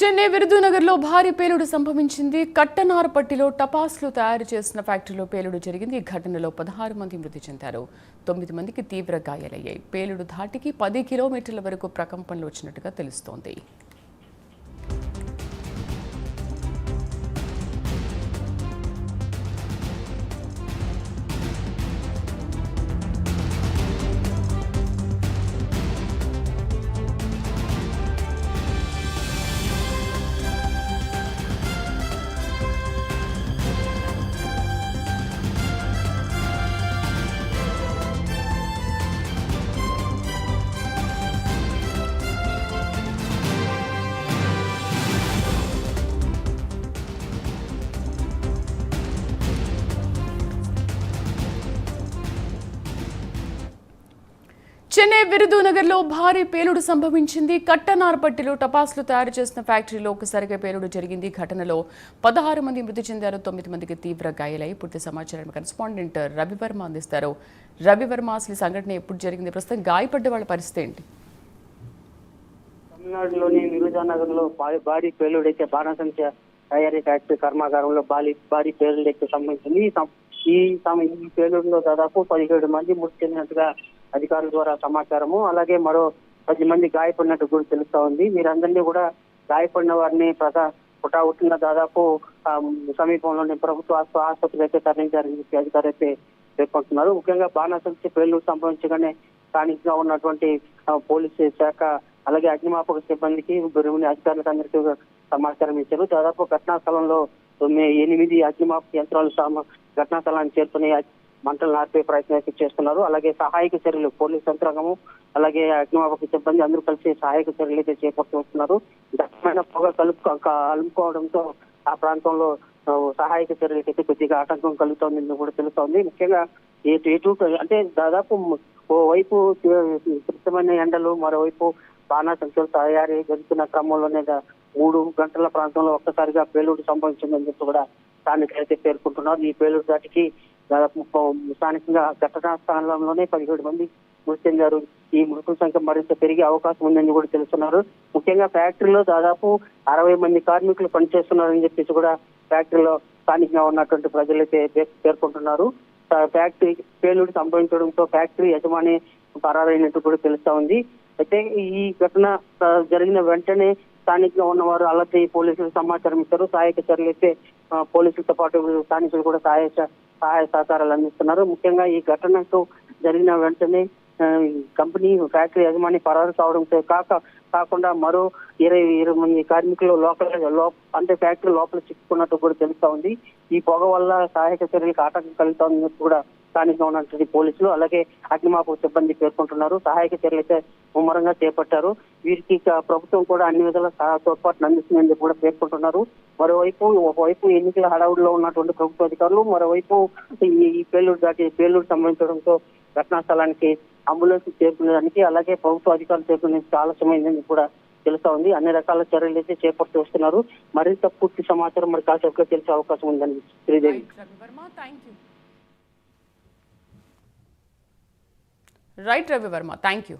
చెన్నై విరుదునగర్లో భారీ పేలుడు సంభవించింది. కట్టనారపట్టిలో టపాసులు తయారు చేసిన ఫ్యాక్టరీలో పేలుడు జరిగింది. ఈ ఘటనలో 16 మంది మృతి చెందారు. 9 మందికి తీవ్ర గాయాలయ్యాయి. పేలుడు ధాటికి 10 కిలోమీటర్ల వరకు ప్రకంపనలు వచ్చినట్టుగా తెలుస్తోంది. చెన్నై విరుదునగర్లో భారీ పేలుడు సంభవించింది. కట్టనారపట్టిలో టపాసులు తయారు చేసిన ఫ్యాక్టరీలో ఒకసారిగా పేలుడు జరిగింది. ఘటనలో 16 మంది మృతి చెందారు. 9 మందికి తీవ్ర గాయాలయ్యాయి. పూర్తి సమాచారం కరెస్పాండెంట్ రవివర్మ అందిస్తారు. రవివర్మ, అసలు సంఘటన ఎప్పుడు జరిగింది, ప్రస్తుతం గాయపడ్డ వాళ్ళ పరిస్థితి ఏంటి? తమిళనాడులోని విరుదునగర్లో భారీ పేలుడైతే బాణసంచ తయారీ ఫ్యాక్టరీ కర్మాగారంలో భారీ పేలుడైతే సంభవించింది. ఈ పేలుడులో దాదాపు 17 మంది మృతి చెందినట్టుగా అధికారుల ద్వారా సమాచారము. అలాగే మరో 10 మంది గాయపడినట్టు కూడా తెలుస్తా ఉంది. వీరందరినీ కూడా గాయపడిన వారిని పుటావుతున్న దాదాపు సమీపంలోని ప్రభుత్వ ఆసుపత్రికి అయితే తరలించారని చెప్పి అధికారులు అయితే పేర్కొంటున్నారు. ముఖ్యంగా బాణసంచి పేలుడు సంభవించగానే స్థానికంగా ఉన్నటువంటి పోలీసు శాఖ అలాగే అగ్నిమాపక సిబ్బందికి అధికారులకు అందరికీ సమాచారం ఇచ్చారు. దాదాపు ఘటనా స్థలంలో 8 అగ్నిమాపక యంత్రాలు ఘటనా స్థలాన్ని చేరుకుని మంటలు నార్పే ప్రయత్నం అయితే చేస్తున్నారు. అలాగే సహాయక చర్యలు పోలీసు యంత్రాంగము అలాగే అగ్నిమాపక సిబ్బంది అందరూ కలిసి సహాయక చర్యలు అయితే చేపడుతున్నారు. దట్టమైన పొగ అలుముకోవడంతో ఆ ప్రాంతంలో సహాయక చర్యలకైతే కొద్దిగా ఆటంకం కలుగుతోందని కూడా తెలుస్తోంది. ముఖ్యంగా ఎటు అంటే దాదాపు ఓవైపు క్లిష్టమైన ఎండలు, మరోవైపు బాణాసంచులు తయారీ జరుగుతున్న క్రమంలోనే 3 గంటల ప్రాంతంలో ఒక్కసారిగా పేలుడు సంభవించిందని చెప్పి కూడా స్థానికులైతే పేర్కొంటున్నారు. ఈ పేలుడు దాటికి దాదాపు స్థానికంగా ఘటనా స్థానంలోనే 17 మంది మృతి చెందారు. ఈ మృతుల సంఖ్య మరింత పెరిగే అవకాశం ఉందని కూడా తెలుస్తున్నారు. ముఖ్యంగా ఫ్యాక్టరీలో దాదాపు 60 మంది కార్మికులు పనిచేస్తున్నారని చెప్పేసి కూడా ఫ్యాక్టరీలో స్థానికంగా ఉన్నటువంటి ప్రజలైతే పేర్కొంటున్నారు. ఫ్యాక్టరీ పేలుడు సంభవించడంతో ఫ్యాక్టరీ యజమాని పరారైనట్టు కూడా తెలుస్తా ఉంది. అయితే ఈ ఘటన జరిగిన వెంటనే స్థానికంగా ఉన్నవారు అలాగే పోలీసులకు సమాచారం ఇచ్చారు. సహాయక చర్యలు అయితే పోలీసులతో పాటు స్థానికులు కూడా సహాయ సహకారాలు అందిస్తున్నారు. ముఖ్యంగా ఈ ఘటనకు జరిగిన వెంటనే కంపెనీ ఫ్యాక్టరీ యజమాని పరారు కావడంతో కాకుండా మరో 20 మంది కార్మికులు అంటే ఫ్యాక్టరీ లోపల చిక్కుకున్నట్టు కూడా తెలుస్తా ఉంది. ఈ పొగ వల్ల సహాయక చర్యలకు ఆటంకం కలుగుతా ఉందని కూడా స్థానికంగా ఉన్నటువంటి పోలీసులు అలాగే అగ్నిమాపక సిబ్బంది పేర్కొంటున్నారు. సహాయక చర్యలు అయితే ముమ్మరంగా చేపట్టారు. వీరికి ప్రభుత్వం కూడా అన్ని విధాల తోడ్పాటును అందిస్తుందని కూడా పేర్కొంటున్నారు. ఒకవైపు ఎన్నికల హడావుడిలో ఉన్నటువంటి ప్రభుత్వ అధికారులు, మరోవైపు ఈ పేలుడు సంభవించడంతో ఘటనా స్థలానికి అంబులెన్స్ చేరుకునేదానికి అలాగే ప్రభుత్వ అధికారులు చేరుకునేందుకు ఆలస్యమైందని కూడా తెలుస్తా ఉంది. అన్ని రకాల చర్యలు అయితే చేపడుతూ వస్తున్నారు. మరింత పూర్తి సమాచారం మరి కాసేపులో తెలిసే అవకాశం ఉందని Sridevi. Right Ravi Varma, thank you.